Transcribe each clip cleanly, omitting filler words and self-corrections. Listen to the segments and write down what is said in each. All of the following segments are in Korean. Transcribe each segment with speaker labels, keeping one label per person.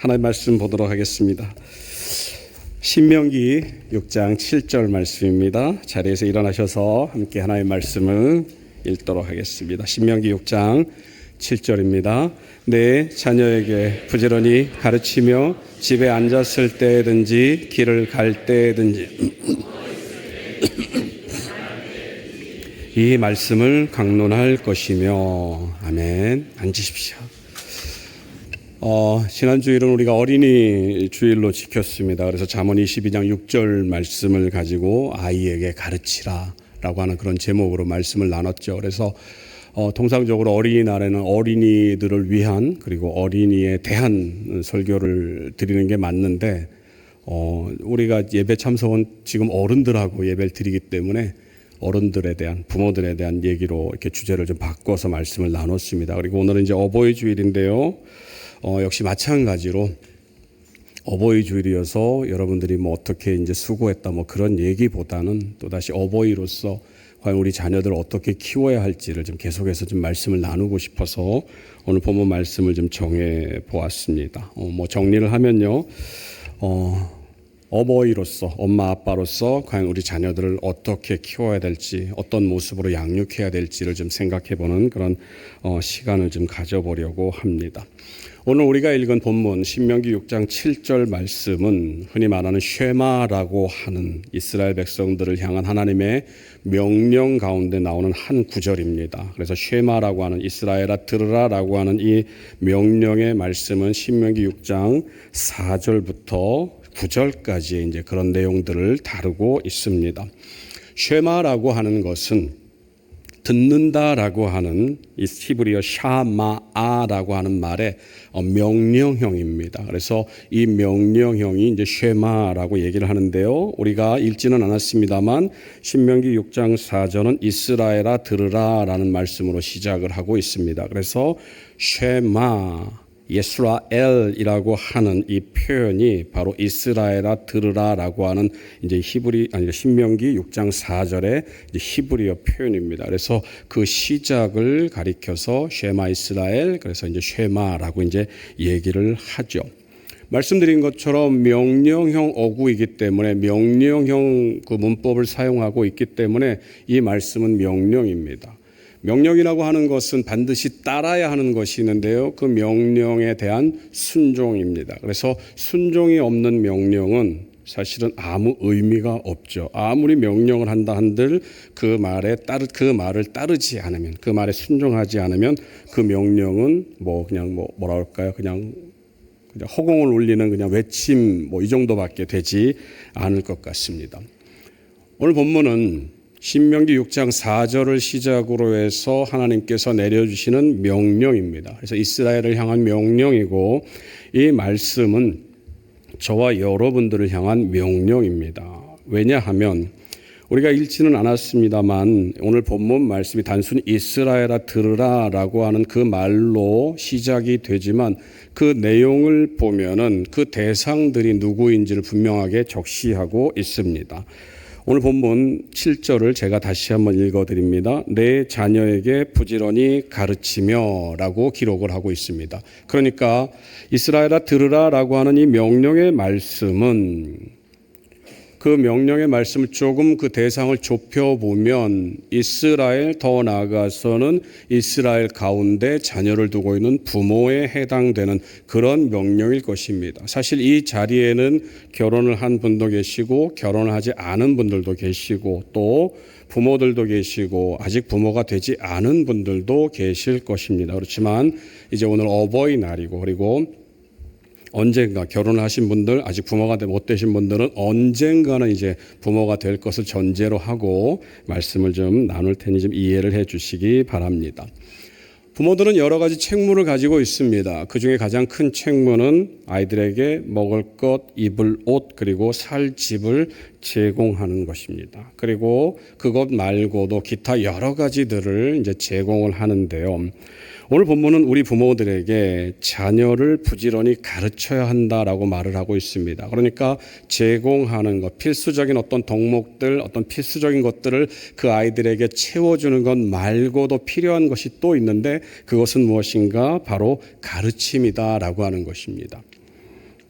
Speaker 1: 하나님 말씀 보도록 하겠습니다. 신명기 6장 7절 말씀입니다. 자리에서 일어나셔서 함께 하나님의 말씀을 읽도록 하겠습니다. 신명기 6장 7절입니다. 내 자녀에게 부지런히 가르치며 집에 앉았을 때든지 길을 갈 때든지 이 말씀을 강론할 것이며. 아멘. 앉으십시오. 지난 주일은 우리가 어린이 주일로 지켰습니다. 그래서 잠언 22장 6절 말씀을 가지고 아이에게 가르치라 라고 하는 그런 제목으로 말씀을 나눴죠. 그래서 통상적으로 어린이날에는 어린이들을 위한 그리고 어린이에 대한 설교를 드리는 게 맞는데 우리가 예배 참석은 지금 어른들하고 예배를 드리기 때문에 어른들에 대한, 부모들에 대한 얘기로 이렇게 주제를 좀 바꿔서 말씀을 나눴습니다. 그리고 오늘은 이제 어버이 주일인데요. 역시 마찬가지로 어버이 주일이어서 여러분들이 뭐 어떻게 이제 수고했다 뭐 그런 얘기보다는 또다시 어버이로서 과연 우리 자녀들을 어떻게 키워야 할지를 좀 계속해서 좀 말씀을 나누고 싶어서 오늘 본문 말씀을 좀 정해 보았습니다. 뭐 정리를 하면요. 어버이로서, 엄마 아빠로서 과연 우리 자녀들을 어떻게 키워야 될지, 어떤 모습으로 양육해야 될지를 좀 생각해 보는 그런 시간을 좀 가져보려고 합니다. 오늘 우리가 읽은 본문 신명기 6장 7절 말씀은 흔히 말하는 쉐마라고 하는 이스라엘 백성들을 향한 하나님의 명령 가운데 나오는 한 구절입니다. 그래서 쉐마라고 하는, 이스라엘아 들으라라고 하는 이 명령의 말씀은 신명기 6장 4절부터 9절까지의 이제 그런 내용들을 다루고 있습니다. 쉐마라고 하는 것은 듣는다라고 하는 이 히브리어 샤마아라고 하는 말의 명령형입니다. 그래서 이 명령형이 이제 쉐마라고 얘기를 하는데요. 우리가 읽지는 않았습니다만 신명기 6장 4절은 이스라엘아 들으라라는 말씀으로 시작을 하고 있습니다. 그래서 쉐마 예스라엘이라고 하는 이 표현이 바로 이스라엘아 들으라라고 하는 이제 신명기 6장 4절의 히브리어 표현입니다. 그래서 그 시작을 가리켜서 쉐마 이스라엘, 그래서 이제 쉐마라고 이제 얘기를 하죠. 말씀드린 것처럼 명령형 어구이기 때문에 명령형 그 문법을 사용하고 있기 때문에 이 말씀은 명령입니다. 명령이라고 하는 것은 반드시 따라야 하는 것이 있는데요. 그 명령에 대한 순종입니다. 그래서 순종이 없는 명령은 사실은 아무 의미가 없죠. 아무리 명령을 한다 한들 그 말을 따르지 않으면, 그 말에 순종하지 않으면 그 명령은 뭐라 할까요? 그냥 허공을 울리는 그냥 외침 이 정도밖에 되지 않을 것 같습니다. 오늘 본문은 신명기 6장 4절을 시작으로 해서 하나님께서 내려주시는 명령입니다. 그래서 이스라엘을 향한 명령이고 이 말씀은 저와 여러분들을 향한 명령입니다. 왜냐하면 우리가 읽지는 않았습니다만 오늘 본문 말씀이 단순히 이스라엘아 들으라라고 하는 그 말로 시작이 되지만 그 내용을 보면은 그 대상들이 누구인지를 분명하게 적시하고 있습니다. 오늘 본문 7절을 제가 다시 한번 읽어드립니다. 내 자녀에게 부지런히 가르치며 라고 기록을 하고 있습니다. 그러니까 이스라엘아 들으라라고 하는 이 명령의 말씀은 그 명령의 말씀을 조금 그 대상을 좁혀보면 이스라엘, 더 나아가서는 이스라엘 가운데 자녀를 두고 있는 부모에 해당되는 그런 명령일 것입니다. 사실 이 자리에는 결혼을 한 분도 계시고 결혼을 하지 않은 분들도 계시고 또 부모들도 계시고 아직 부모가 되지 않은 분들도 계실 것입니다. 그렇지만 이제 오늘 어버이날이고 그리고 언젠가 결혼을 하신 분들, 아직 부모가 못 되신 분들은 언젠가는 이제 부모가 될 것을 전제로 하고 말씀을 좀 나눌 테니 좀 이해를 해 주시기 바랍니다. 부모들은 여러 가지 책무를 가지고 있습니다. 그 중에 가장 큰 책무는 아이들에게 먹을 것, 입을 옷, 그리고 살 집을 제공하는 것입니다. 그리고 그것 말고도 기타 여러 가지들을 이제 제공을 하는데요. 오늘 본문은 우리 부모들에게 자녀를 부지런히 가르쳐야 한다라고 말을 하고 있습니다. 그러니까 제공하는 것, 필수적인 어떤 덕목들, 어떤 필수적인 것들을 그 아이들에게 채워주는 것 말고도 필요한 것이 또 있는데 그것은 무엇인가? 바로 가르침이다라고 하는 것입니다.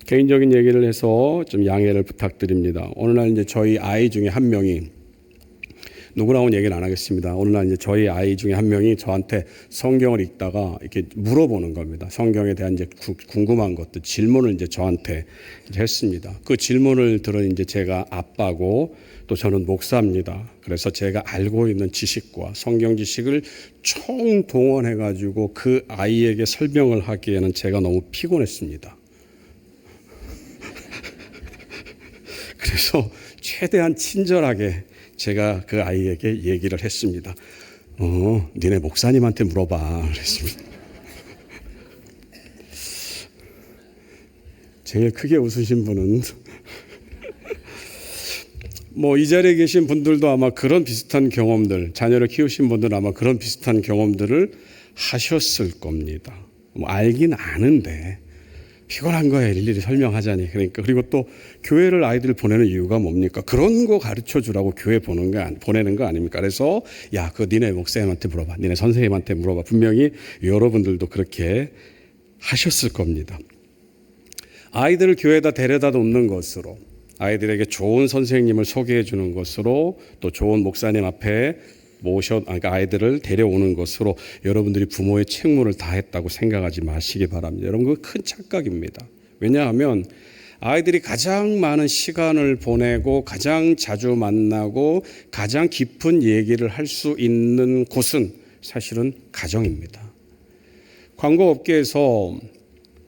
Speaker 1: 개인적인 얘기를 해서 좀 양해를 부탁드립니다. 어느 날 이제 저희 아이 중에 한 명이, 누구라고는 얘기는 안 하겠습니다. 어느 날 이제 저희 아이 중에 한 명이 저한테 성경을 읽다가 이렇게 물어보는 겁니다. 성경에 대한 이제 궁금한 것들, 질문을 이제 저한테 이제 했습니다. 그 질문을 들은 이제 제가 아빠고 또 저는 목사입니다. 그래서 제가 알고 있는 지식과 성경 지식을 총동원해가지고 그 아이에게 설명을 하기에는 제가 너무 피곤했습니다. 그래서 최대한 친절하게 제가 그 아이에게 얘기를 했습니다. 니네 목사님한테 물어봐. 그랬습니다. 제일 크게 웃으신 분은 이 자리에 계신 분들도 아마 그런 비슷한 경험들, 자녀를 키우신 분들은 아마 그런 비슷한 경험들을 하셨을 겁니다. 알긴 아는데 피곤한 거에 일일이 설명하자니. 그리고 또 교회를 아이들 보내는 이유가 뭡니까? 그런 거 가르쳐 주라고 교회 보내는 거 아닙니까? 그래서 그거 니네 목사님한테 물어봐. 니네 선생님한테 물어봐. 분명히 여러분들도 그렇게 하셨을 겁니다. 아이들을 교회에다 데려다 놓는 것으로, 아이들에게 좋은 선생님을 소개해 주는 것으로, 또 좋은 목사님 앞에 그러니까 아이들을 데려오는 것으로 여러분들이 부모의 책무를 다했다고 생각하지 마시기 바랍니다. 여러분, 그거 큰 착각입니다. 왜냐하면 아이들이 가장 많은 시간을 보내고 가장 자주 만나고 가장 깊은 얘기를 할 수 있는 곳은 사실은 가정입니다. 광고업계에서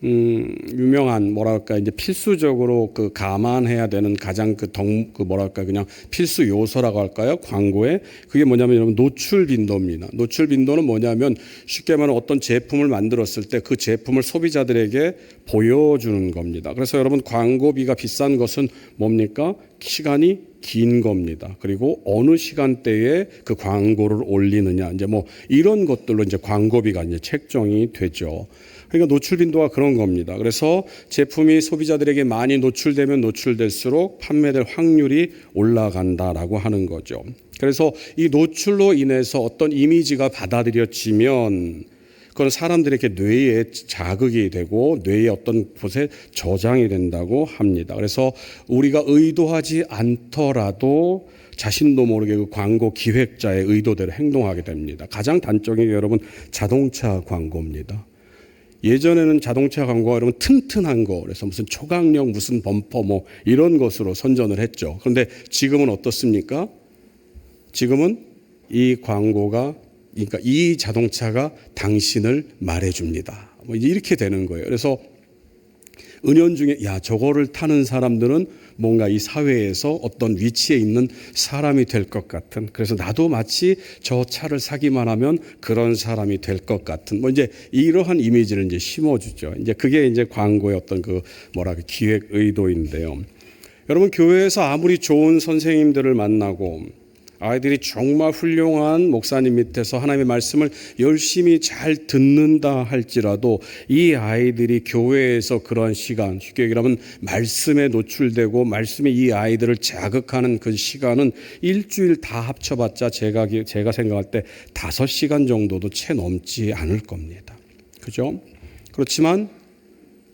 Speaker 1: 유명한 이제 필수적으로 감안해야 되는 가장 그냥 필수 요소라고 할까요? 광고에 그게 뭐냐면 여러분 노출 빈도입니다. 노출 빈도는 뭐냐면 쉽게 말하면 어떤 제품을 만들었을 때 그 제품을 소비자들에게 보여주는 겁니다. 그래서 여러분 광고비가 비싼 것은 뭡니까? 시간이 긴 겁니다. 그리고 어느 시간대에 그 광고를 올리느냐, 이제 이런 것들로 이제 광고비가 이제 책정이 되죠. 그러니까 노출 빈도가 그런 겁니다. 그래서 제품이 소비자들에게 많이 노출되면 노출될수록 판매될 확률이 올라간다라고 하는 거죠. 그래서 이 노출로 인해서 어떤 이미지가 받아들여지면 그건 사람들에게 뇌에 자극이 되고 뇌의 어떤 곳에 저장이 된다고 합니다. 그래서 우리가 의도하지 않더라도 자신도 모르게 그 광고 기획자의 의도대로 행동하게 됩니다. 가장 단적인 게 여러분 자동차 광고입니다. 예전에는 자동차 광고가 여러분 튼튼한 거, 그래서 무슨 초강력 무슨 범퍼 이런 것으로 선전을 했죠. 그런데 지금은 어떻습니까? 지금은 이 광고가, 그러니까 이 자동차가 당신을 말해줍니다. 이렇게 되는 거예요. 그래서 은연중에 저거를 타는 사람들은 뭔가 이 사회에서 어떤 위치에 있는 사람이 될 것 같은, 그래서 나도 마치 저 차를 사기만 하면 그런 사람이 될 것 같은 이제 이러한 이미지를 이제 심어주죠. 이제 그게 이제 광고의 어떤 기획 의도인데요. 여러분, 교회에서 아무리 좋은 선생님들을 만나고 아이들이 정말 훌륭한 목사님 밑에서 하나님의 말씀을 열심히 잘 듣는다 할지라도 이 아이들이 교회에서 그런 시간, 쉽게 얘기하면 말씀에 노출되고 말씀이 이 아이들을 자극하는 그 시간은 일주일 다 합쳐봤자 제가 생각할 때 5시간 정도도 채 넘지 않을 겁니다. 그죠? 그렇지만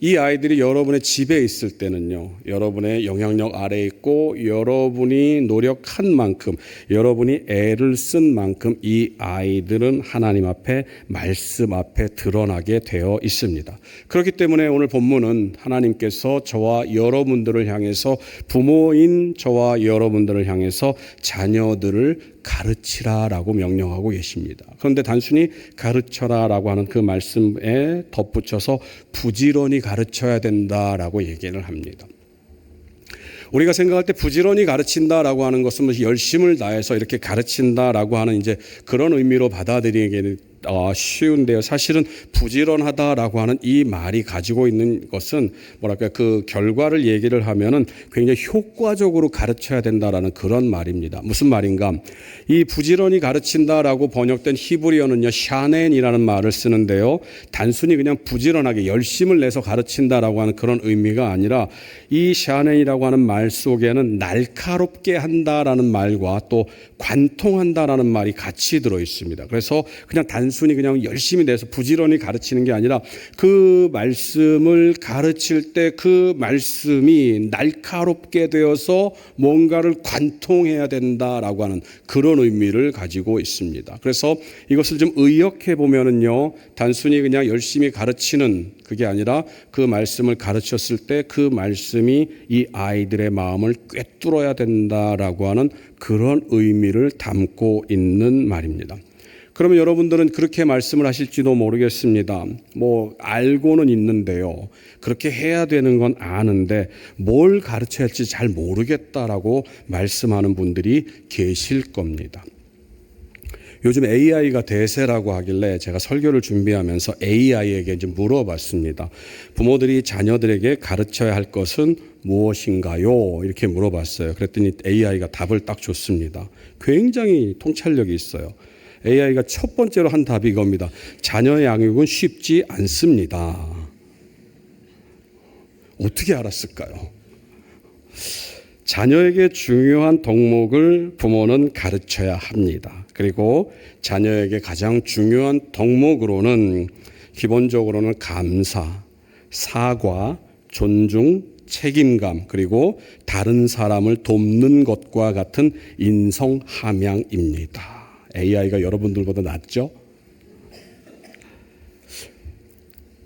Speaker 1: 이 아이들이 여러분의 집에 있을 때는요, 여러분의 영향력 아래에 있고 여러분이 노력한 만큼, 여러분이 애를 쓴 만큼 이 아이들은 하나님 앞에, 말씀 앞에 드러나게 되어 있습니다. 그렇기 때문에 오늘 본문은 하나님께서 저와 여러분들을 향해서, 부모인 저와 여러분들을 향해서 자녀들을 가르치라라고 명령하고 계십니다. 그런데 단순히 가르쳐라라고 하는 그 말씀에 덧붙여서 부지런히 가르쳐야 된다라고 얘기를 합니다. 우리가 생각할 때 부지런히 가르친다라고 하는 것은 열심을 다해서 이렇게 가르친다라고 하는 이제 그런 의미로 받아들이기에는 쉬운데요. 사실은 부지런하다라고 하는 이 말이 가지고 있는 것은 그 결과를 얘기를 하면은 굉장히 효과적으로 가르쳐야 된다라는 그런 말입니다. 무슨 말인가? 이 부지런히 가르친다라고 번역된 히브리어는요, 샤넨이라는 말을 쓰는데요. 단순히 그냥 부지런하게 열심을 내서 가르친다라고 하는 그런 의미가 아니라 이 샤넨이라고 하는 말 속에는 날카롭게 한다라는 말과 또 관통한다라는 말이 같이 들어 있습니다. 그래서 그냥 단순히 그냥 열심히 내서 부지런히 가르치는 게 아니라 그 말씀을 가르칠 때 그 말씀이 날카롭게 되어서 뭔가를 관통해야 된다라고 하는 그런 의미를 가지고 있습니다. 그래서 이것을 좀 의역해 보면은요, 단순히 그냥 열심히 가르치는 그게 아니라 그 말씀을 가르쳤을 때 그 말씀이 이 아이들의 마음을 꿰뚫어야 된다라고 하는 그런 의미를 담고 있는 말입니다. 그러면 여러분들은 그렇게 말씀을 하실지도 모르겠습니다. 알고는 있는데요. 그렇게 해야 되는 건 아는데 뭘 가르쳐야 할지 잘 모르겠다라고 말씀하는 분들이 계실 겁니다. 요즘 AI가 대세라고 하길래 제가 설교를 준비하면서 AI에게 이제 물어봤습니다. 부모들이 자녀들에게 가르쳐야 할 것은 무엇인가요? 이렇게 물어봤어요. 그랬더니 AI가 답을 딱 줬습니다. 굉장히 통찰력이 있어요. AI가 첫 번째로 한 답이 이겁니다. 자녀의 양육은 쉽지 않습니다. 어떻게 알았을까요? 자녀에게 중요한 덕목을 부모는 가르쳐야 합니다. 그리고 자녀에게 가장 중요한 덕목으로는 기본적으로는 감사, 사과, 존중, 책임감, 그리고 다른 사람을 돕는 것과 같은 인성 함양입니다. AI가 여러분들보다 낫죠?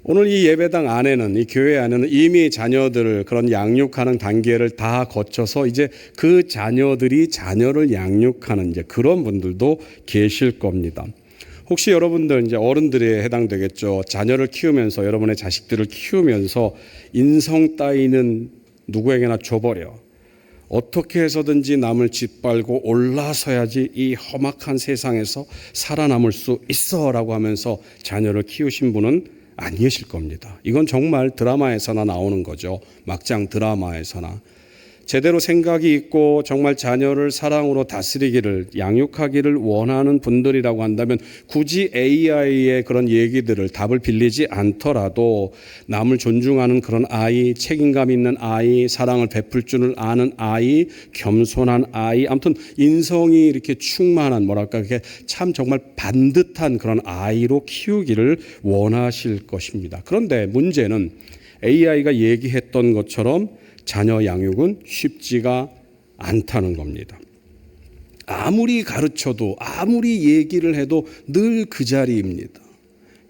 Speaker 1: 오늘 이 예배당 안에는, 이 교회 안에는 이미 자녀들을 그런 양육하는 단계를 다 거쳐서 이제 그 자녀들이 자녀를 양육하는 이제 그런 분들도 계실 겁니다. 혹시 여러분들 이제 어른들에 해당되겠죠. 자녀를 키우면서, 여러분의 자식들을 키우면서 인성 따위는 누구에게나 줘버려. 어떻게 해서든지 남을 짓밟고 올라서야지 이 험악한 세상에서 살아남을 수 있어라고 하면서 자녀를 키우신 분은 안 계실 겁니다. 이건 정말 드라마에서나 나오는 거죠. 막장 드라마에서나. 제대로 생각이 있고 정말 자녀를 사랑으로 다스리기를, 양육하기를 원하는 분들이라고 한다면 굳이 AI의 그런 얘기들을 답을 빌리지 않더라도 남을 존중하는 그런 아이, 책임감 있는 아이, 사랑을 베풀 줄을 아는 아이, 겸손한 아이, 아무튼 인성이 이렇게 충만한 그게 참 정말 반듯한 그런 아이로 키우기를 원하실 것입니다. 그런데 문제는 AI가 얘기했던 것처럼 자녀 양육은 쉽지가 않다는 겁니다. 아무리 가르쳐도 아무리 얘기를 해도 늘 그 자리입니다.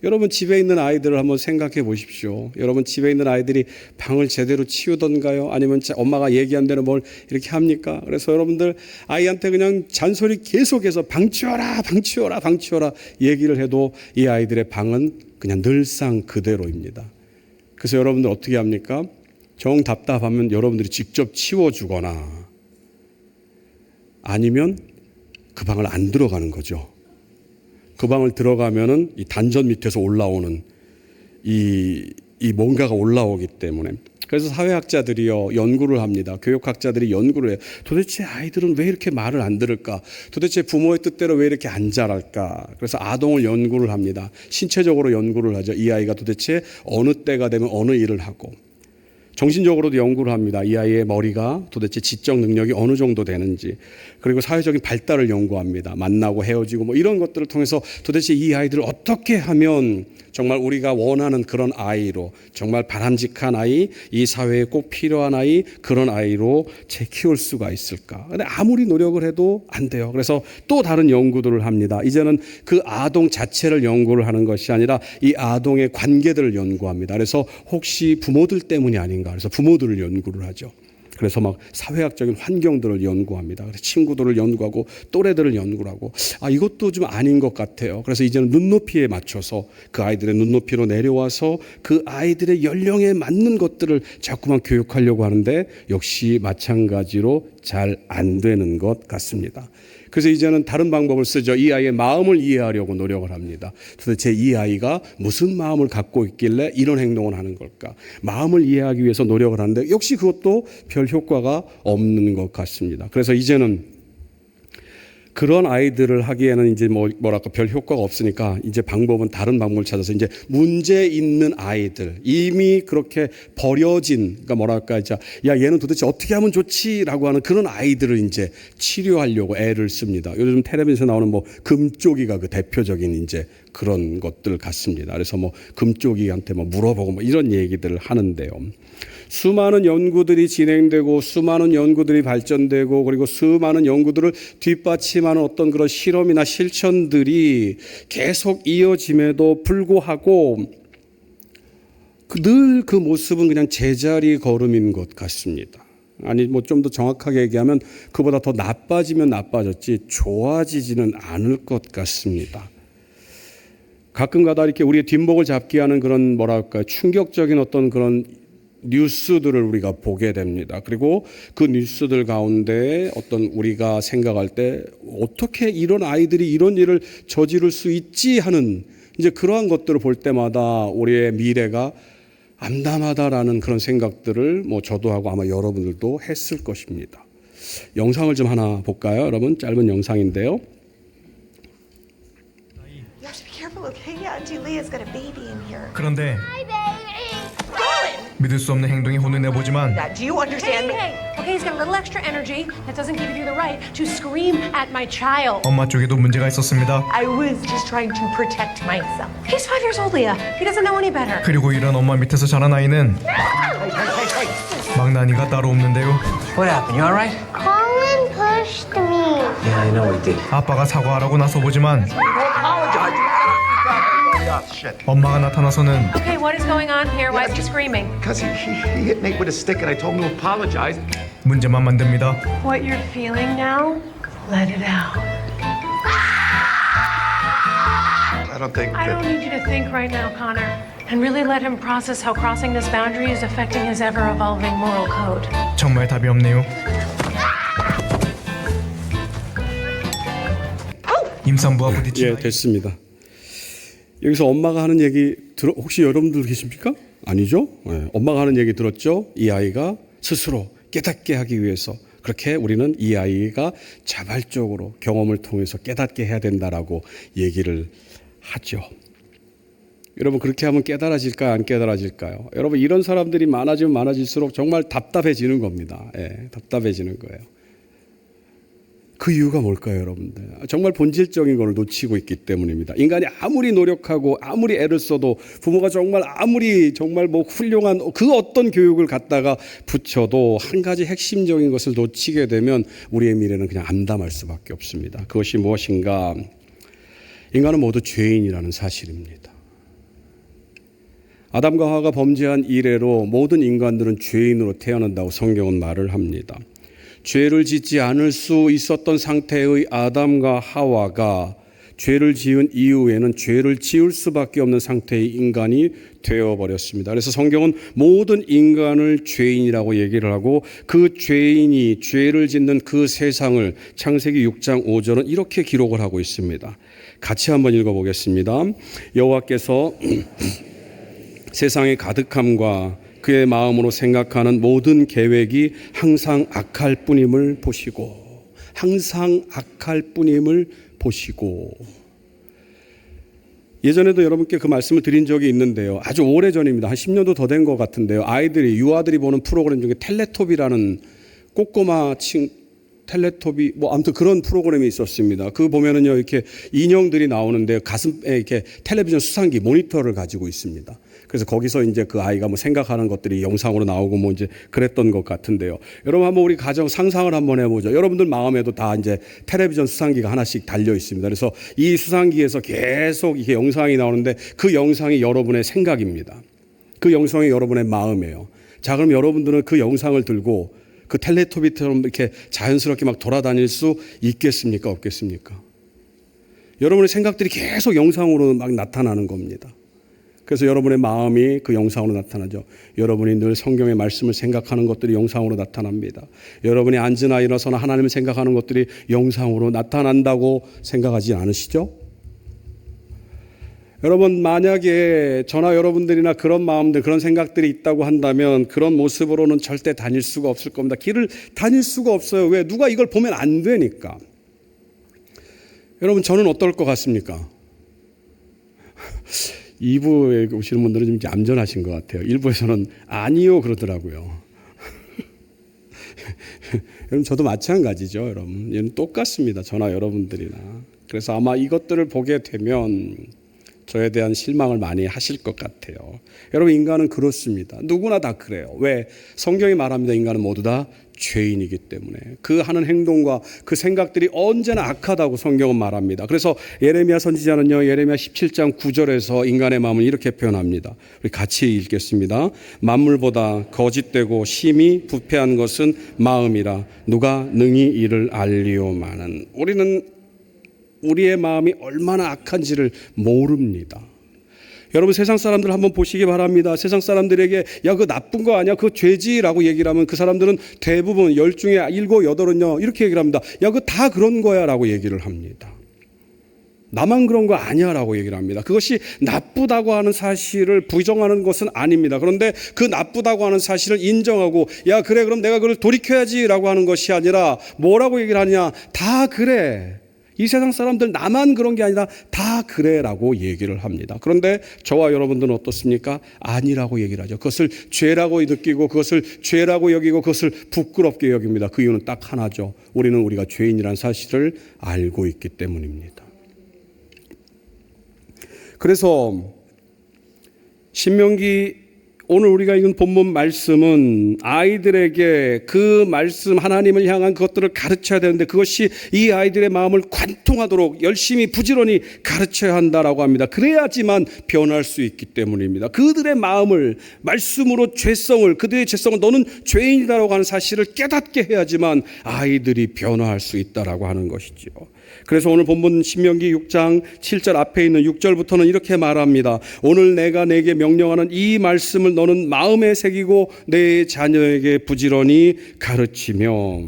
Speaker 1: 여러분 집에 있는 아이들을 한번 생각해 보십시오. 여러분 집에 있는 아이들이 방을 제대로 치우던가요? 아니면 엄마가 얘기한 대로 뭘 이렇게 합니까? 그래서 여러분들 아이한테 그냥 잔소리 계속해서 방 치워라, 방 치워라, 방 치워라 얘기를 해도 이 아이들의 방은 그냥 늘상 그대로입니다. 그래서 여러분들 어떻게 합니까? 정 답답하면 여러분들이 직접 치워주거나 아니면 그 방을 안 들어가는 거죠. 그 방을 들어가면은 이 단전 밑에서 올라오는 이 뭔가가 올라오기 때문에. 그래서 사회학자들이요 연구를 합니다. 교육학자들이 연구를 해요. 도대체 아이들은 왜 이렇게 말을 안 들을까? 도대체 부모의 뜻대로 왜 이렇게 안 자랄까? 그래서 아동을 연구를 합니다. 신체적으로 연구를 하죠. 이 아이가 도대체 어느 때가 되면 어느 일을 하고, 정신적으로도 연구를 합니다. 이 아이의 머리가 도대체 지적 능력이 어느 정도 되는지, 그리고 사회적인 발달을 연구합니다. 만나고 헤어지고 이런 것들을 통해서 도대체 이 아이들을 어떻게 하면 정말 우리가 원하는 그런 아이로, 정말 바람직한 아이, 이 사회에 꼭 필요한 아이, 그런 아이로 키울 수가 있을까? 근데 아무리 노력을 해도 안 돼요. 그래서 또 다른 연구들을 합니다. 이제는 그 아동 자체를 연구를 하는 것이 아니라 이 아동의 관계들을 연구합니다. 그래서 혹시 부모들 때문이 아닌가? 그래서 부모들을 연구를 하죠. 그래서 막 사회학적인 환경들을 연구합니다. 그래서 친구들을 연구하고 또래들을 연구를 하고, 이것도 좀 아닌 것 같아요. 그래서 이제는 눈높이에 맞춰서 그 아이들의 눈높이로 내려와서 그 아이들의 연령에 맞는 것들을 자꾸만 교육하려고 하는데 역시 마찬가지로 잘 안 되는 것 같습니다. 그래서 이제는 다른 방법을 쓰죠. 이 아이의 마음을 이해하려고 노력을 합니다. 도대체 이 아이가 무슨 마음을 갖고 있길래 이런 행동을 하는 걸까? 마음을 이해하기 위해서 노력을 하는데 역시 그것도 별 효과가 없는 것 같습니다. 그래서 이제는 그런 아이들을 하기에는 이제 별 효과가 없으니까 이제 방법은 다른 방법을 찾아서 이제 문제 있는 아이들, 이미 그렇게 버려진, 야, 얘는 도대체 어떻게 하면 좋지라고 하는 그런 아이들을 이제 치료하려고 애를 씁니다. 요즘 텔레비전에서 나오는 금쪽이가 그 대표적인 이제 그런 것들 같습니다. 그래서 뭐 금쪽이한테 뭐 물어보고 뭐 이런 얘기들을 하는데요. 수많은 연구들이 진행되고 수많은 연구들이 발전되고 그리고 수많은 연구들을 뒷받침하는 어떤 그런 실험이나 실천들이 계속 이어짐에도 불구하고 늘 그 모습은 그냥 제자리 걸음인 것 같습니다. 아니 뭐 좀 더 정확하게 얘기하면 그보다 더 나빠지면 나빠졌지 좋아지지는 않을 것 같습니다. 가끔가다 이렇게 우리의 뒷목을 잡게 하는 그런 뭐랄까 충격적인 어떤 그런 뉴스들을 우리가 보게 됩니다. 그리고 그 뉴스들 가운데 어떤 우리가 생각할 때 어떻게 이런 아이들이 이런 일을 저지를 수 있지 하는 이제 그러한 것들을 볼 때마다 우리의 미래가 암담하다라는 그런 생각들을 뭐 저도 하고 아마 여러분들도 했을 것입니다. 영상을 좀 하나 볼까요? 여러분 짧은 영상인데요.
Speaker 2: You have to be careful, okay? Auntie Leah's got a baby in here.
Speaker 3: 그런데
Speaker 2: Colin!
Speaker 3: 믿을 수 없는 행동에 혼을 내보지만
Speaker 2: Dad, do you understand me?
Speaker 4: Hey, okay, he's got a little extra energy. That doesn't give you the right to scream at my child.
Speaker 3: 엄마 쪽에도 문제가 있었습니다.
Speaker 2: I was just trying to protect myself.
Speaker 4: He's 5 years old, Leah. He doesn't know any better.
Speaker 3: 그리고 이런 엄마 밑에서 자란 아이는 망나니가 따로 없는데요.
Speaker 5: What happened? You all right?
Speaker 6: Colin pushed me.
Speaker 5: Yeah, I know he did.
Speaker 3: 아빠가 사과하라고 나서보지만 엄마가 나타나서는
Speaker 4: Okay, what is going on here? Why is he screaming?
Speaker 7: Because he hit Nate with a stick and I told him to apologize.
Speaker 3: 문제만 만듭니다.
Speaker 4: What you're feeling now, let it out.
Speaker 7: I don't think
Speaker 4: I don't
Speaker 7: that...
Speaker 4: need you to think right now, Connor. And really let him process how crossing this boundary is affecting his ever-evolving moral code.
Speaker 3: 정말 답이 없네요. 임산부와 부딪힌
Speaker 1: 예, 됐습니다. 여기서 엄마가 하는 얘기 혹시 여러분들 계십니까? 아니죠? 예, 엄마가 하는 얘기 들었죠? 이 아이가 스스로 깨닫게 하기 위해서 그렇게 우리는 이 아이가 자발적으로 경험을 통해서 깨닫게 해야 된다라고 얘기를 하죠. 여러분 그렇게 하면 깨달아질까요? 안 깨달아질까요? 여러분 이런 사람들이 많아지면 많아질수록 정말 답답해지는 겁니다. 예, 답답해지는 거예요. 그 이유가 뭘까요, 여러분들? 정말 본질적인 걸 놓치고 있기 때문입니다. 인간이 아무리 노력하고 아무리 애를 써도 부모가 정말 아무리 정말 뭐 훌륭한 그 어떤 교육을 갖다가 붙여도 한 가지 핵심적인 것을 놓치게 되면 우리의 미래는 그냥 암담할 수밖에 없습니다. 그것이 무엇인가? 인간은 모두 죄인이라는 사실입니다. 아담과 하와가 범죄한 이래로 모든 인간들은 죄인으로 태어난다고 성경은 말을 합니다. 죄를 짓지 않을 수 있었던 상태의 아담과 하와가 죄를 지은 이후에는 죄를 지을 수밖에 없는 상태의 인간이 되어버렸습니다. 그래서 성경은 모든 인간을 죄인이라고 얘기를 하고 그 죄인이 죄를 짓는 그 세상을 창세기 6장 5절은 이렇게 기록을 하고 있습니다. 같이 한번 읽어보겠습니다. 여호와께서 세상의 가득함과 그의 마음으로 생각하는 모든 계획이 항상 악할 뿐임을 보시고 항상 악할 뿐임을 보시고 예전에도 여러분께 그 말씀을 드린 적이 있는데요. 아주 오래전입니다. 한 10년도 더 된 것 같은데요. 유아들이 보는 프로그램 중에 텔레토비라는 꼬꼬마 텔레토비 아무튼 그런 프로그램이 있었습니다. 그거 보면은요 이렇게 인형들이 나오는데 가슴에 이렇게 텔레비전 수상기 모니터를 가지고 있습니다. 그래서 거기서 이제 그 아이가 뭐 생각하는 것들이 영상으로 나오고 뭐 이제 그랬던 것 같은데요. 여러분 한번 우리 가정 상상을 한번 해보죠. 여러분들 마음에도 다 이제 텔레비전 수상기가 하나씩 달려 있습니다. 그래서 이 수상기에서 계속 이게 영상이 나오는데 그 영상이 여러분의 생각입니다. 그 영상이 여러분의 마음이에요. 자, 그럼 여러분들은 그 영상을 들고 그 텔레토비처럼 이렇게 자연스럽게 막 돌아다닐 수 있겠습니까? 없겠습니까? 여러분의 생각들이 계속 영상으로 막 나타나는 겁니다. 그래서 여러분의 마음이 그 영상으로 나타나죠. 여러분이 늘 성경의 말씀을 생각하는 것들이 영상으로 나타납니다. 여러분이 앉으나 일어서나 하나님을 생각하는 것들이 영상으로 나타난다고 생각하지 않으시죠? 여러분 만약에 저나 여러분들이나 그런 마음들 그런 생각들이 있다고 한다면 그런 모습으로는 절대 다닐 수가 없을 겁니다. 길을 다닐 수가 없어요. 왜? 누가 이걸 보면 안 되니까. 여러분 저는 어떨 것 같습니까? 2부에 오시는 분들은 좀 얌전하신 것 같아요. 1부에서는 아니요 그러더라고요. 여러분 저도 마찬가지죠. 여러분 얘는 똑같습니다. 저나 여러분들이나. 그래서 아마 이것들을 보게 되면 저에 대한 실망을 많이 하실 것 같아요. 여러분, 인간은 그렇습니다. 누구나 다 그래요. 왜? 성경이 말합니다. 인간은 모두 다 죄인이기 때문에 그 하는 행동과 그 생각들이 언제나 악하다고 성경은 말합니다. 그래서 예레미야 선지자는요, 예레미야 17장 9절에서 인간의 마음을 이렇게 표현합니다. 우리 같이 읽겠습니다. 만물보다 거짓되고 심히 부패한 것은 마음이라 누가 능히 이를 알리오마는. 우리는 우리의 마음이 얼마나 악한지를 모릅니다. 여러분, 세상 사람들 한번 보시기 바랍니다. 세상 사람들에게 야, 그거 나쁜 거 아니야? 그거 죄지라고 얘기를 하면 그 사람들은 대부분 10 중에 7, 8은요 이렇게 얘기를 합니다. 야, 그거 다 그런 거야 라고 얘기를 합니다. 나만 그런 거 아니야 라고 얘기를 합니다. 그것이 나쁘다고 하는 사실을 부정하는 것은 아닙니다. 그런데 그 나쁘다고 하는 사실을 인정하고 야, 그래, 그럼 내가 그걸 돌이켜야지 라고 하는 것이 아니라 뭐라고 얘기를 하느냐? 다 그래. 이 세상 사람들 나만 그런 게 아니라 다 그래라고 얘기를 합니다. 그런데 저와 여러분들은 어떻습니까? 아니라고 얘기를 하죠. 그것을 죄라고 느끼고 그것을 죄라고 여기고 그것을 부끄럽게 여깁니다. 그 이유는 딱 하나죠. 우리는 우리가 죄인이라는 사실을 알고 있기 때문입니다. 그래서 신명기 오늘 우리가 읽은 본문 말씀은 아이들에게 그 말씀, 하나님을 향한 것들을 가르쳐야 되는데 그것이 이 아이들의 마음을 관통하도록 열심히 부지런히 가르쳐야 한다라고 합니다. 그래야지만 변할 수 있기 때문입니다. 그들의 마음을 말씀으로 그들의 죄성을 너는 죄인이다라고 하는 사실을 깨닫게 해야지만 아이들이 변화할 수 있다라고 하는 것이죠. 그래서 오늘 본문 신명기 6장 7절 앞에 있는 6절부터는 이렇게 말합니다. 오늘 내가 내게 명령하는 이 말씀을 너는 마음에 새기고 내 자녀에게 부지런히 가르치며.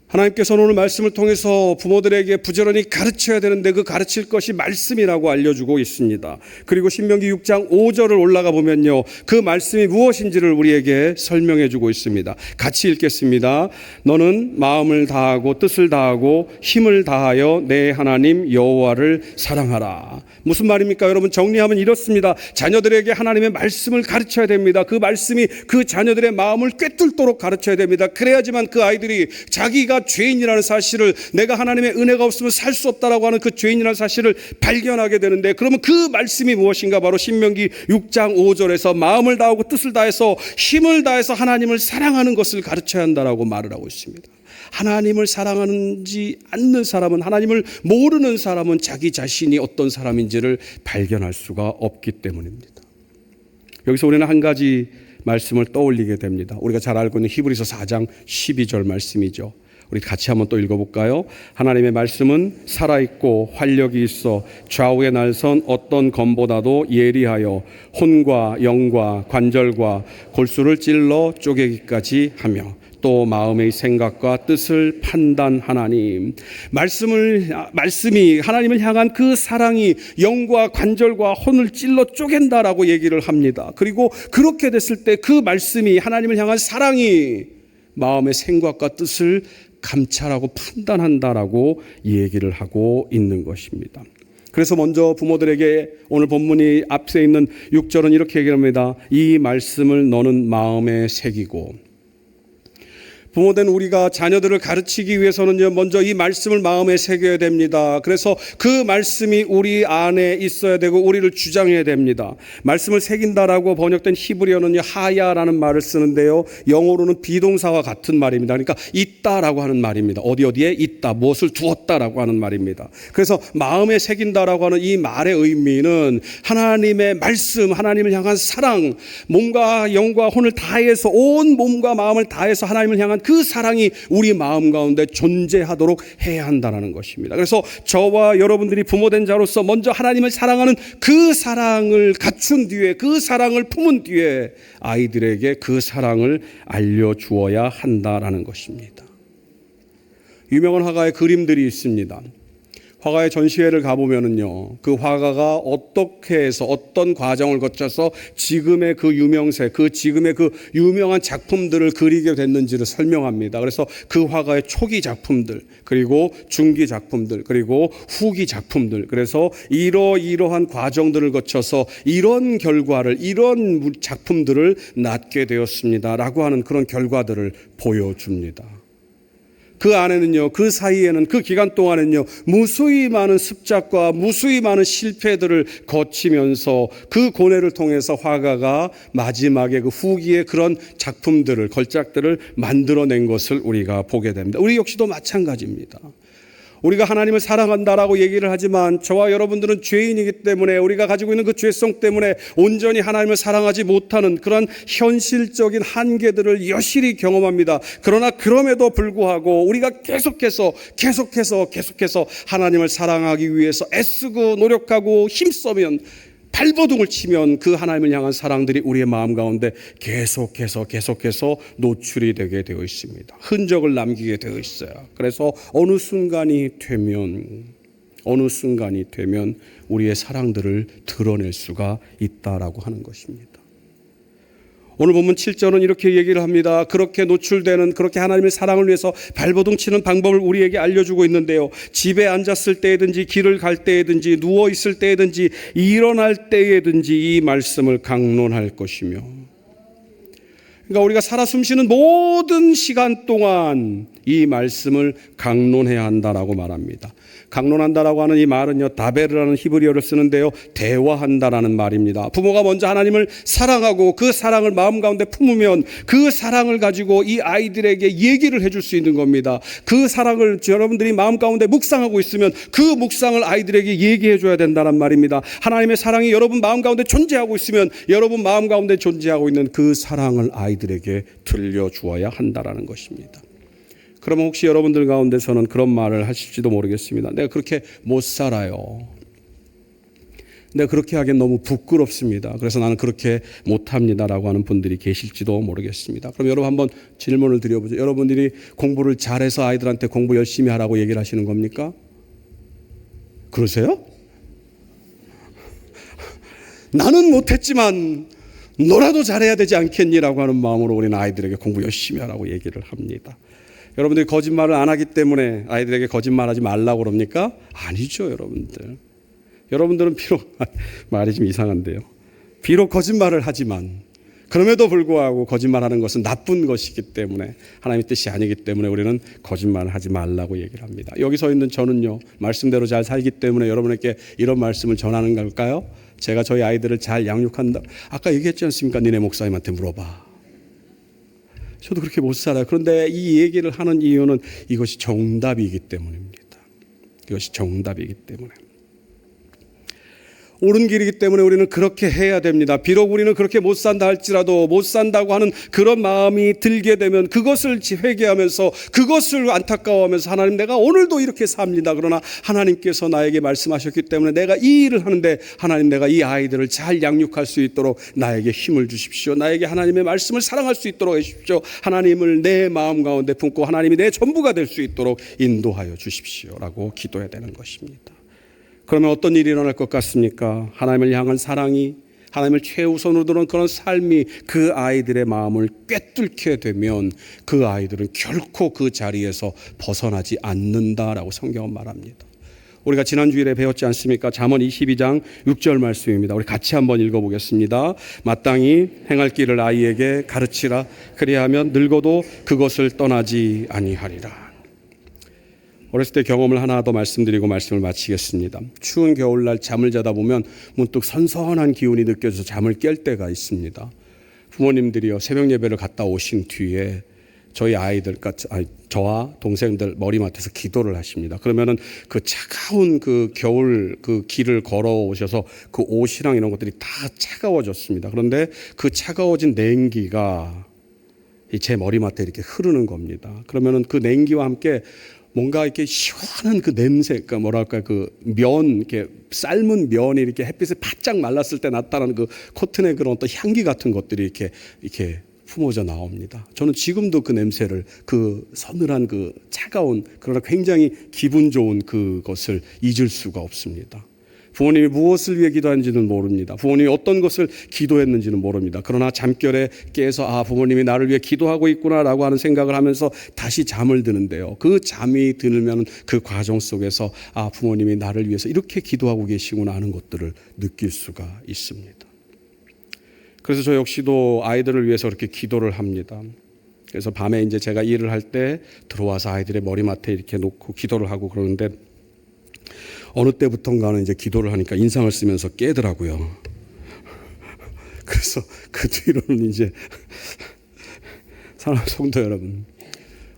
Speaker 1: 하나님께서는 오늘 말씀을 통해서 부모들에게 부지런히 가르쳐야 되는데 그 가르칠 것이 말씀이라고 알려주고 있습니다. 그리고 신명기 6장 5절을 올라가 보면요, 그 말씀이 무엇인지를 우리에게 설명해 주고 있습니다. 같이 읽겠습니다. 너는 마음을 다하고 뜻을 다하고 힘을 다하여 내 하나님 여호와를 사랑하라. 무슨 말입니까? 여러분, 정리하면 이렇습니다. 자녀들에게 하나님의 말씀을 가르쳐야 됩니다. 그 말씀이 그 자녀들의 마음을 꿰뚫도록 가르쳐야 됩니다. 그래야지만 그 아이들이 자기가 죄인이라는 사실을, 내가 하나님의 은혜가 없으면 살 수 없다라고 하는 그 죄인이라는 사실을 발견하게 되는데, 그러면 그 말씀이 무엇인가? 바로 신명기 6장 5절에서 마음을 다하고 뜻을 다해서 힘을 다해서 하나님을 사랑하는 것을 가르쳐야 한다라고 말을 하고 있습니다. 하나님을 사랑하지 않는 사람은, 하나님을 모르는 사람은 자기 자신이 어떤 사람인지를 발견할 수가 없기 때문입니다. 여기서 우리는 한 가지 말씀을 떠올리게 됩니다. 우리가 잘 알고 있는 히브리서 4장 12절 말씀이죠. 우리 같이 한번 또 읽어볼까요? 하나님의 말씀은 살아있고 활력이 있어 좌우에 날선 어떤 검보다도 예리하여 혼과 영과 관절과 골수를 찔러 쪼개기까지 하며 또 마음의 생각과 뜻을 판단하나니. 말씀이 하나님을 향한 그 사랑이 영과 관절과 혼을 찔러 쪼갠다라고 얘기를 합니다. 그리고 그렇게 됐을 때 그 말씀이, 하나님을 향한 사랑이 마음의 생각과 뜻을 감찰하고 판단한다라고 얘기를 하고 있는 것입니다. 그래서 먼저 부모들에게 오늘 본문이 앞에 있는 6절은 이렇게 얘기합니다. 이 말씀을 너는 마음에 새기고. 부모된 우리가 자녀들을 가르치기 위해서는요, 먼저 이 말씀을 마음에 새겨야 됩니다. 그래서 그 말씀이 우리 안에 있어야 되고 우리를 주장해야 됩니다. 말씀을 새긴다라고 번역된 히브리어는요, 하야라는 말을 쓰는데요, 영어로는 비동사와 같은 말입니다. 그러니까 있다라고 하는 말입니다. 어디에 있다, 무엇을 두었다라고 하는 말입니다. 그래서 마음에 새긴다라고 하는 이 말의 의미는 하나님의 말씀, 하나님을 향한 사랑, 몸과 영과 혼을 다해서, 온 몸과 마음을 다해서 하나님을 향한 그 사랑이 우리 마음 가운데 존재하도록 해야 한다는 것입니다. 그래서 저와 여러분들이 부모된 자로서 먼저 하나님을 사랑하는 그 사랑을 갖춘 뒤에, 그 사랑을 품은 뒤에 아이들에게 그 사랑을 알려주어야 한다는 것입니다. 유명한 화가의 그림들이 있습니다. 화가의 전시회를 가보면은요, 그 화가가 어떻게 해서 어떤 과정을 거쳐서 지금의 그 유명세, 지금의 그 유명한 작품들을 그리게 됐는지를 설명합니다. 그래서 그 화가의 초기 작품들, 그리고 중기 작품들, 그리고 후기 작품들, 그래서 이러한 과정들을 거쳐서 이런 결과를, 이런 작품들을 낳게 되었습니다라고 하는 그런 결과들을 보여줍니다. 그 안에는요, 그 사이에는, 그 기간 동안은요, 무수히 많은 습작과 무수히 많은 실패들을 거치면서 그 고뇌를 통해서 화가가 마지막에 그 후기에 그런 작품들을, 걸작들을 만들어낸 것을 우리가 보게 됩니다. 우리 역시도 마찬가지입니다. 우리가 하나님을 사랑한다라고 얘기를 하지만 저와 여러분들은 죄인이기 때문에 우리가 가지고 있는 그 죄성 때문에 온전히 하나님을 사랑하지 못하는 그런 현실적인 한계들을 여실히 경험합니다. 그러나 그럼에도 불구하고 우리가 계속해서 하나님을 사랑하기 위해서 애쓰고 노력하고 힘쓰면, 발버둥을 치면 그 하나님을 향한 사랑들이 우리의 마음 가운데 계속해서 노출이 되게 되어 있습니다. 흔적을 남기게 되어 있어요. 그래서 어느 순간이 되면 우리의 사랑들을 드러낼 수가 있다라고 하는 것입니다. 오늘 보면 7절은 이렇게 얘기를 합니다. 그렇게 노출되는, 그렇게 하나님의 사랑을 위해서 발버둥 치는 방법을 우리에게 알려주고 있는데요. 집에 앉았을 때든지, 길을 갈 때든지, 누워 있을 때든지, 일어날 때든지 이 말씀을 강론할 것이며, 그러니까 우리가 살아 숨쉬는 모든 시간 동안 이 말씀을 강론해야 한다라고 말합니다. 강론한다라고 하는 이 말은요, 다베르라는 히브리어를 쓰는데요, 대화한다라는 말입니다. 부모가 먼저 하나님을 사랑하고 그 사랑을 마음 가운데 품으면 그 사랑을 가지고 이 아이들에게 얘기를 해줄 수 있는 겁니다. 그 사랑을 여러분들이 마음 가운데 묵상하고 있으면 그 묵상을 아이들에게 얘기해 줘야 된다는 말입니다. 하나님의 사랑이 여러분 마음 가운데 존재하고 있으면 여러분 마음 가운데 존재하고 있는 그 사랑을 아이들에게 들려주어야 한다라는 것입니다. 그러면 혹시 여러분들 가운데서는 그런 말을 하실지도 모르겠습니다. 내가 그렇게 못 살아요. 내가 그렇게 하기엔 너무 부끄럽습니다. 그래서 나는 그렇게 못합니다라고 하는 분들이 계실지도 모르겠습니다. 그럼 여러분 한번 질문을 드려보죠. 여러분들이 공부를 잘해서 아이들한테 공부 열심히 하라고 얘기를 하시는 겁니까? 그러세요? 나는 못했지만 너라도 잘해야 되지 않겠니라고 하는 마음으로 우리는 아이들에게 공부 열심히 하라고 얘기를 합니다. 여러분들이 거짓말을 안 하기 때문에 아이들에게 거짓말하지 말라고 그럽니까? 아니죠, 여러분들. 여러분들은 비록 말이 좀 이상한데요. 비록 거짓말을 하지만 그럼에도 불구하고 거짓말하는 것은 나쁜 것이기 때문에, 하나님의 뜻이 아니기 때문에 우리는 거짓말을 하지 말라고 얘기를 합니다. 여기 서 있는 저는요, 말씀대로 잘 살기 때문에 여러분에게 이런 말씀을 전하는 걸까요? 제가 저희 아이들을 잘 양육한다. 아까 얘기했지 않습니까? 니네 목사님한테 물어봐. 저도 그렇게 못 살아요. 그런데 이 얘기를 하는 이유는 이것이 정답이기 때문입니다. 이것이 정답이기 때문에. 옳은 길이기 때문에 우리는 그렇게 해야 됩니다. 비록 우리는 그렇게 못 산다 할지라도 못 산다고 하는 그런 마음이 들게 되면 그것을 회개하면서, 그것을 안타까워하면서, 하나님 내가 오늘도 이렇게 삽니다. 그러나 하나님께서 나에게 말씀하셨기 때문에 내가 이 일을 하는데 하나님 내가 이 아이들을 잘 양육할 수 있도록 나에게 힘을 주십시오. 나에게 하나님의 말씀을 사랑할 수 있도록 해주십시오. 하나님을 내 마음 가운데 품고 하나님이 내 전부가 될 수 있도록 인도하여 주십시오라고 기도해야 되는 것입니다. 그러면 어떤 일이 일어날 것 같습니까? 하나님을 향한 사랑이, 하나님을 최우선으로 두는 그런 삶이 그 아이들의 마음을 꿰뚫게 되면 그 아이들은 결코 그 자리에서 벗어나지 않는다라고 성경은 말합니다. 우리가 지난 주일에 배웠지 않습니까? 잠언 22장 6절 말씀입니다. 우리 같이 한번 읽어보겠습니다. 마땅히 행할 길을 아이에게 가르치라. 그리하면 늙어도 그것을 떠나지 아니하리라. 어렸을 때 경험을 하나 더 말씀드리고 말씀을 마치겠습니다. 추운 겨울날 잠을 자다 보면 문득 선선한 기운이 느껴져서 잠을 깰 때가 있습니다. 부모님들이요, 새벽 예배를 갔다 오신 뒤에 저희 아이들, 저와 동생들 머리맡에서 기도를 하십니다. 그러면은 그 차가운 그 겨울 그 길을 걸어오셔서 그 옷이랑 이런 것들이 다 차가워졌습니다. 그런데 그 차가워진 냉기가 제 머리맡에 이렇게 흐르는 겁니다. 그러면은 그 냉기와 함께 뭔가 이렇게 시원한 그 냄새, 그러니까 뭐랄까 그 면, 이렇게 삶은 면이 이렇게 햇빛에 바짝 말랐을 때 나타나는 그 코튼의 그런 어떤 향기 같은 것들이 이렇게 품어져 나옵니다. 저는 지금도 그 냄새를, 그 서늘한 그 차가운 그러나 굉장히 기분 좋은 그것을 잊을 수가 없습니다. 부모님이 무엇을 위해 기도했는지는 모릅니다. 부모님이 어떤 것을 기도했는지는 모릅니다. 그러나 잠결에 깨서 부모님이 나를 위해 기도하고 있구나라고 하는 생각을 하면서 다시 잠을 드는데요. 그 잠이 들면 그 과정 속에서 부모님이 나를 위해서 이렇게 기도하고 계시구나 하는 것들을 느낄 수가 있습니다. 그래서 저 역시도 아이들을 위해서 그렇게 기도를 합니다. 그래서 밤에 이제 제가 일을 할 때 들어와서 아이들의 머리맡에 이렇게 놓고 기도를 하고 그러는데 어느 때부턴가는 이제 기도를 하니까 인상을 쓰면서 깨더라고요. 그래서 그 뒤로는 이제 사랑하는 성도 여러분,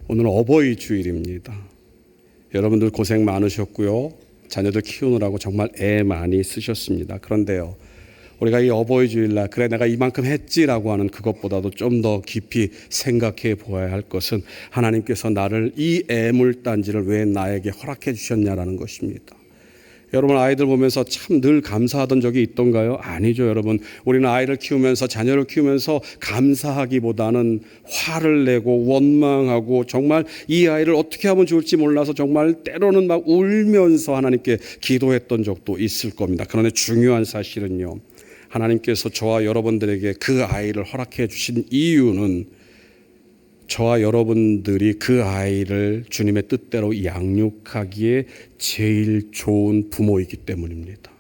Speaker 1: 오늘 어버이 주일입니다. 여러분들 고생 많으셨고요. 자녀들 키우느라고 정말 애 많이 쓰셨습니다. 그런데요, 우리가 이 어버이 주일날 그래 내가 이만큼 했지라고 하는 그것보다도 좀 더 깊이 생각해 보아야 할 것은 하나님께서 나를 이 애물단지를 왜 나에게 허락해 주셨냐라는 것입니다. 여러분 아이들 보면서 참 늘 감사하던 적이 있던가요? 아니죠, 여러분. 우리는 아이를 키우면서 자녀를 키우면서 감사하기보다는 화를 내고 원망하고 정말 이 아이를 어떻게 하면 좋을지 몰라서 정말 때로는 막 울면서 하나님께 기도했던 적도 있을 겁니다. 그런데 중요한 사실은요, 하나님께서 저와 여러분들에게 그 아이를 허락해 주신 이유는 저와 여러분들이 그 아이를 주님의 뜻대로 양육하기에 제일 좋은 부모이기 때문입니다.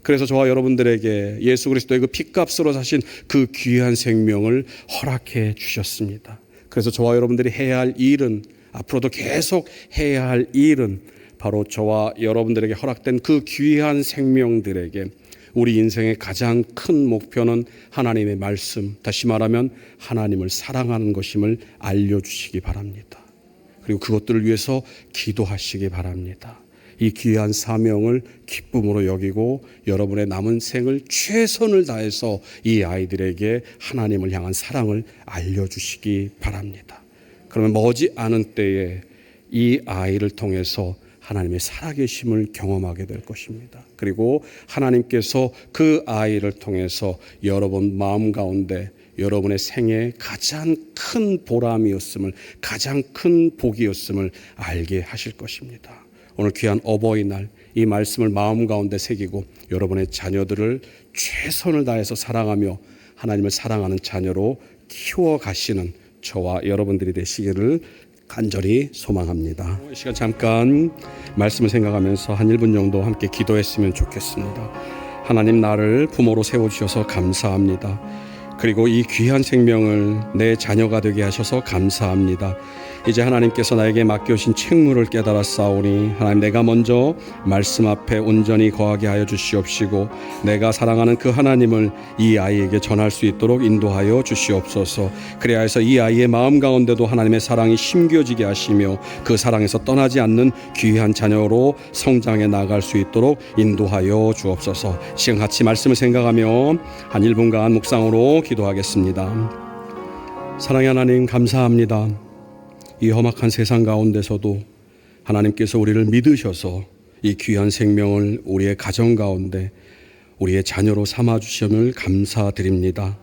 Speaker 1: 그래서 저와 여러분들에게 예수 그리스도의 그 핏값으로 사신 그 귀한 생명을 허락해 주셨습니다. 그래서 저와 여러분들이 해야 할 일은, 앞으로도 계속 해야 할 일은 바로 저와 여러분들에게 허락된 그 귀한 생명들에게 우리 인생의 가장 큰 목표는 하나님의 말씀, 다시 말하면 하나님을 사랑하는 것임을 알려주시기 바랍니다. 그리고 그것들을 위해서 기도하시기 바랍니다. 이 귀한 사명을 기쁨으로 여기고 여러분의 남은 생을 최선을 다해서 이 아이들에게 하나님을 향한 사랑을 알려주시기 바랍니다. 그러면 머지않은 때에 이 아이를 통해서 하나님의 살아계심을 경험하게 될 것입니다. 그리고 하나님께서 그 아이를 통해서 여러분 마음 가운데 여러분의 생애 가장 큰 보람이었음을, 가장 큰 복이었음을 알게 하실 것입니다. 오늘 귀한 어버이날 이 말씀을 마음 가운데 새기고 여러분의 자녀들을 최선을 다해서 사랑하며 하나님을 사랑하는 자녀로 키워가시는 저와 여러분들이 되시기를 간절히 소망합니다. 이 시간 잠깐 말씀을 생각하면서 한 1분 정도 함께 기도했으면 좋겠습니다. 하나님, 나를 부모로 세워주셔서 감사합니다. 그리고 이 귀한 생명을 내 자녀가 되게 하셔서 감사합니다. 이제 하나님께서 나에게 맡겨주신 책무를 깨달아 싸우니 하나님, 내가 먼저 말씀 앞에 온전히 거하게 하여 주시옵시고 내가 사랑하는 그 하나님을 이 아이에게 전할 수 있도록 인도하여 주시옵소서. 그래야 해서 이 아이의 마음 가운데도 하나님의 사랑이 심겨지게 하시며 그 사랑에서 떠나지 않는 귀한 자녀로 성장해 나갈 수 있도록 인도하여 주옵소서. 지금 같이 말씀을 생각하며 한 1분간 묵상으로 기도하겠습니다. 사랑의 하나님, 감사합니다. 이 험악한 세상 가운데서도 하나님께서 우리를 믿으셔서 이 귀한 생명을 우리의 가정 가운데 우리의 자녀로 삼아주심을 감사드립니다.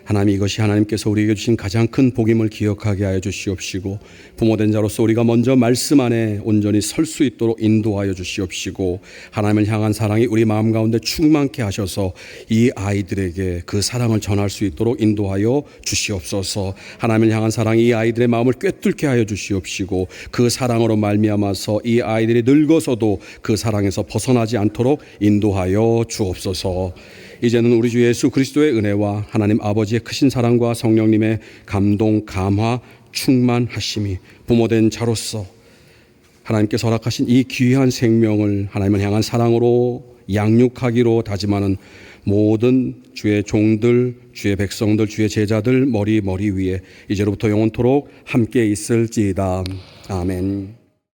Speaker 1: 하나님, 이것이 하나님께서 우리에게 주신 가장 큰 복임을 기억하게 하여 주시옵시고 부모된 자로서 우리가 먼저 말씀 안에 온전히 설 수 있도록 인도하여 주시옵시고 하나님을 향한 사랑이 우리 마음 가운데 충만케 하셔서 이 아이들에게 그 사랑을 전할 수 있도록 인도하여 주시옵소서. 하나님을 향한 사랑이 이 아이들의 마음을 꿰뚫게 하여 주시옵시고 그 사랑으로 말미암아서 이 아이들이 늙어서도 그 사랑에서 벗어나지 않도록 인도하여 주옵소서. 이제는 우리 주 예수 그리스도의 은혜와 하나님 아버지의 크신 사랑과 성령님의 감동, 감화, 충만하심이 부모된 자로서 하나님께서 허락하신 이 귀한 생명을 하나님을 향한 사랑으로 양육하기로 다짐하는 모든 주의 종들, 주의 백성들, 주의 제자들 머리 위에 이제로부터 영원토록 함께 있을지이다. 아멘.